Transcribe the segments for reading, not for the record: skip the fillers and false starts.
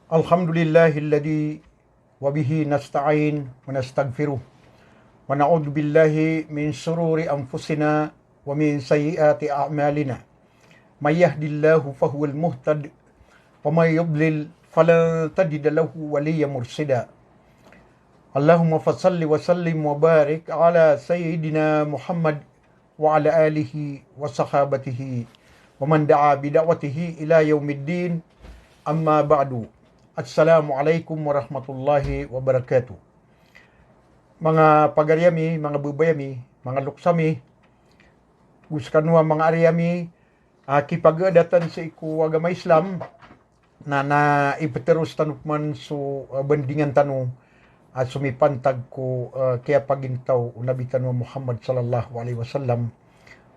Alhamdulillahilladzi wa bihi nasta'in wa nastaghfiruh wa na'udzu billahi min shururi anfusina wa min sayyiati a'malina. May yahdihillahu fahuwal muhtad wa may yudlil falan tajida lahu waliyyan murshida. Allahumma fassalli wa sallim wa barik ala sayyidina Muhammad wa ala alihi wa sahabatihi wa man da'a bi da'watihi ila yaumiddin. Amma ba'du. Assalamualaikum warahmatullahi wabarakatuh. Mga pagaryami, mga bubayami, mga luksami, guskanwa mga aryami, kipagadatan sa iku agama Islam na ipaterus tanukman so bandingan tanong at sumipantag ko kaya pagintaw unabitan wa Muhammad sallallahu alaihi wasallam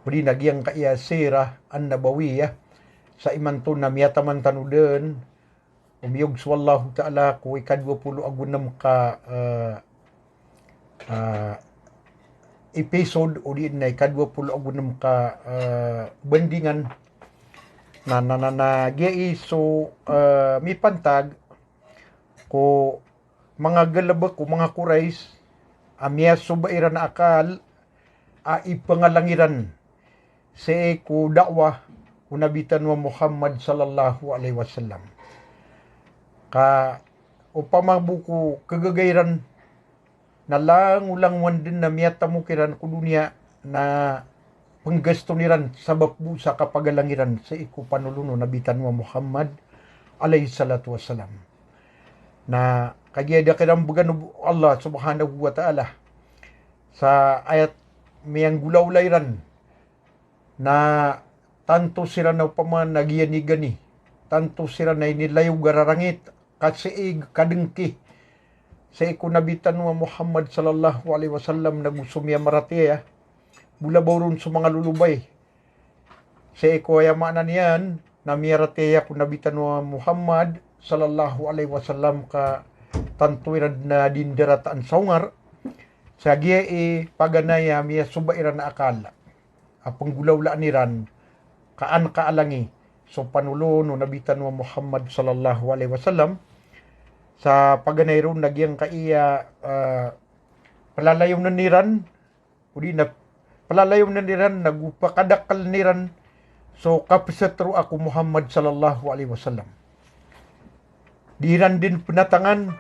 uli nagyang kaya sirah an nabawiyah sa imanto na miyataman tanuden umiyog swallahu ta'ala ko ika-20 agunam ka episode o di na ika-20 agunam ka bandingan na giyai so mipantag ko mga galabak ko mga kurais amya subairan na akal ipangalangiran sa ko dakwah unabitan wa Muhammad sallallahu alaihi wasallam ka upama buku kegagairan na lang ulang wandin na miyata mo kiran ko dunia na penggasto niran sabab bu sa kapagalangiran sa iku panuluno nabitan wa Muhammad alaihi salatu wassalam na kagyada kinambagan Allah subhanahu wa ta'ala sa ayat miyang gulawlayran na tanto sila na upaman nagyanigani tanto sila na inilayo gararangit kasi kadengki sa ikunabitan wa Muhammad sallallahu alaihi wasallam nagusumya maratiya bula bawron sa mga lulubay sa ikuayamanan niyan na miyaratiya kunabitan wa Muhammad sallallahu alaihi wasallam ka tantuirad na dindarataan saungar sa giya paganaya miya subairan na akala apang gulawlaan niran kaan kaalangi so panulo no nabitan wa Muhammad sallallahu alaihi wasallam sa paganayron nagyang kaiya palalayaw na niran udi na palalayaw na niran nagupakadakal niran so kapisatro ako Muhammad sallallahu alaihi wasallam diran din penatangan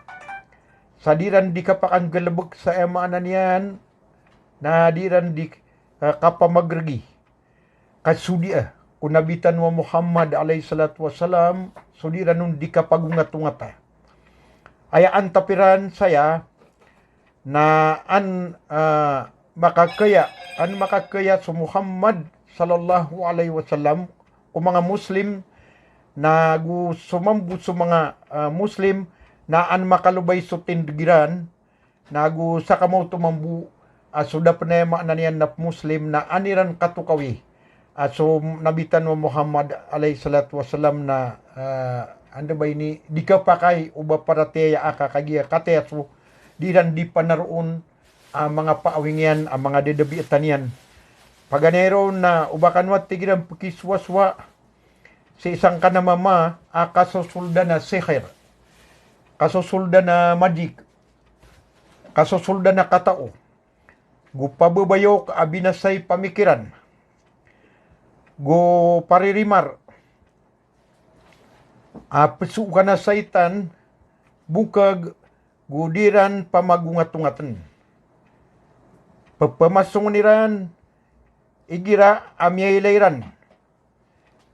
sa diran di kapakan galabag sa emaanan yan na diran di kapamagragi kasudi kunabitan wa Muhammad alaihi salatu wasalam sudiran nun di kapagungat-ungata ayaan tapiran saya na makakaya sa Muhammad sallallahu alaihi wasallam o mga Muslim na sumambu sa mga Muslim na an makalubay so tindigiran na sa kamaw tumambu suda panema na niyan na Muslim na aniran katukawi so nabitan wa Muhammad alaihi salatu wasalam na anda ba ini di kapakay uba parateya kagiya kateso diran di panaroon mga paawingyan ang mga dedabitan yan paganero na ubakan wat tigiran pakiswaswa sa isang kanamama kasosulda na seher kasosulda na magic kasosulda na katao gupababayo ka abinasay pamikiran go paririmar pesukan na saitan bukag gudiran pamagungat-ungatan papamasong niran igira amyailayran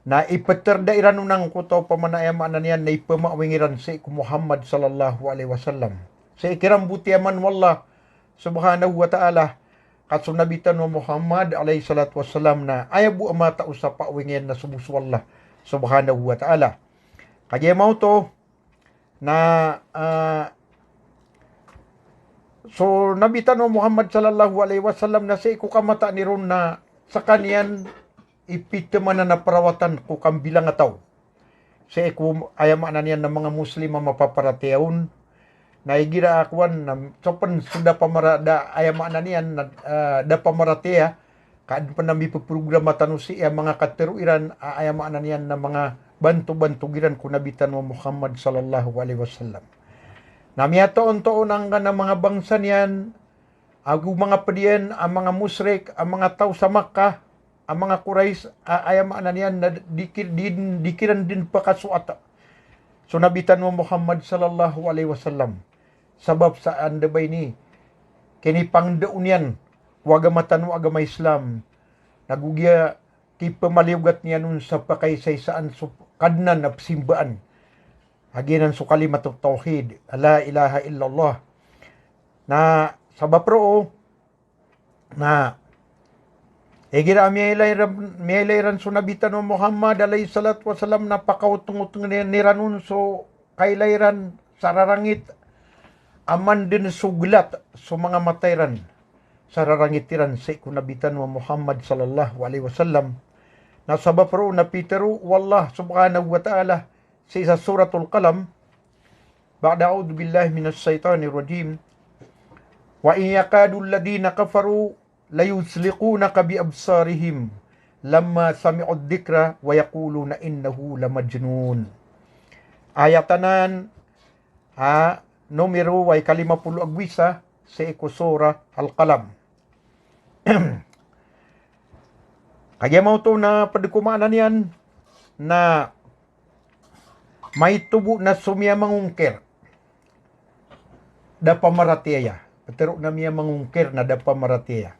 na ipaterdairan unang kuto pamanayaman niyan na ipamaawingiran sa iku Muhammad sallallahu alaihi wasallam sa ikiram butiaman wallah subhanahu wa ta'ala kasunabitan wa Muhammad alaihi salatu wasallam na ayabu amata usapa awingin na subuswallah subhanahu wa ta'ala kaya mau to na so nabitan wa Muhammad sallallahu alaihi wasallam na sa iku kamata ni ron na sa kanyan ipitama na perawatan ko kang bilang ataw sa iku ayaman na niyan ng mga Muslim mapaparateon na igira akuan na sopan sudah pamarada ayaman na niyan da pamaratea kaan pa nami programa tanusi mga kateruiran ayaman na niyan ng mga bantu-bantu giran ko nabitan mo Muhammad sallallahu alaihi wasallam. Na miyatoon-toon ang kanang mga bangsa niyan, agu mga padiyan, ang mga musrik, ang mga tao sa Makkah, ang mga Quraysh, ayam na niyan na dikiran din pakasuata. So nabitan mo Muhammad sallallahu alaihi wasallam. Sabab sa andabay ni, kini pangdaon yan, wagamatan mo agama Islam, nagugya ti pamaliugat niya nun sa pakaysaysaan so kadnan na simbaan. Haginan so kalimatut tauhid, la ilaha illallah. Na sa bapro na gira miyailayran so nabitan mo Muhammad alayhi salatu wasalam na pakautung-utung niranun so kailayran sararangit aman din suglat so mga matayran sararangitiran sa ikunabitan mo Muhammad sallallahu alaihi wasallam. Nasa bapro na Peteru wallah subhanahu wa ta'ala sa isa suratul qalam ba'da a'udhu billahi minas shaitanir rajim wa in yakadu alladhina kafaru layusliqunaka bi absarihim lamma sami'u dzikra wa yaquluna innahu lamajnun. Ayatanan numero ay 50 agwisa sa ikusura al-qalam. Kaya mo to na padikumanan yan na may tubo na sumya mangungkir da pamaratiya. Pero na miya mangungkir na da pamaratiya.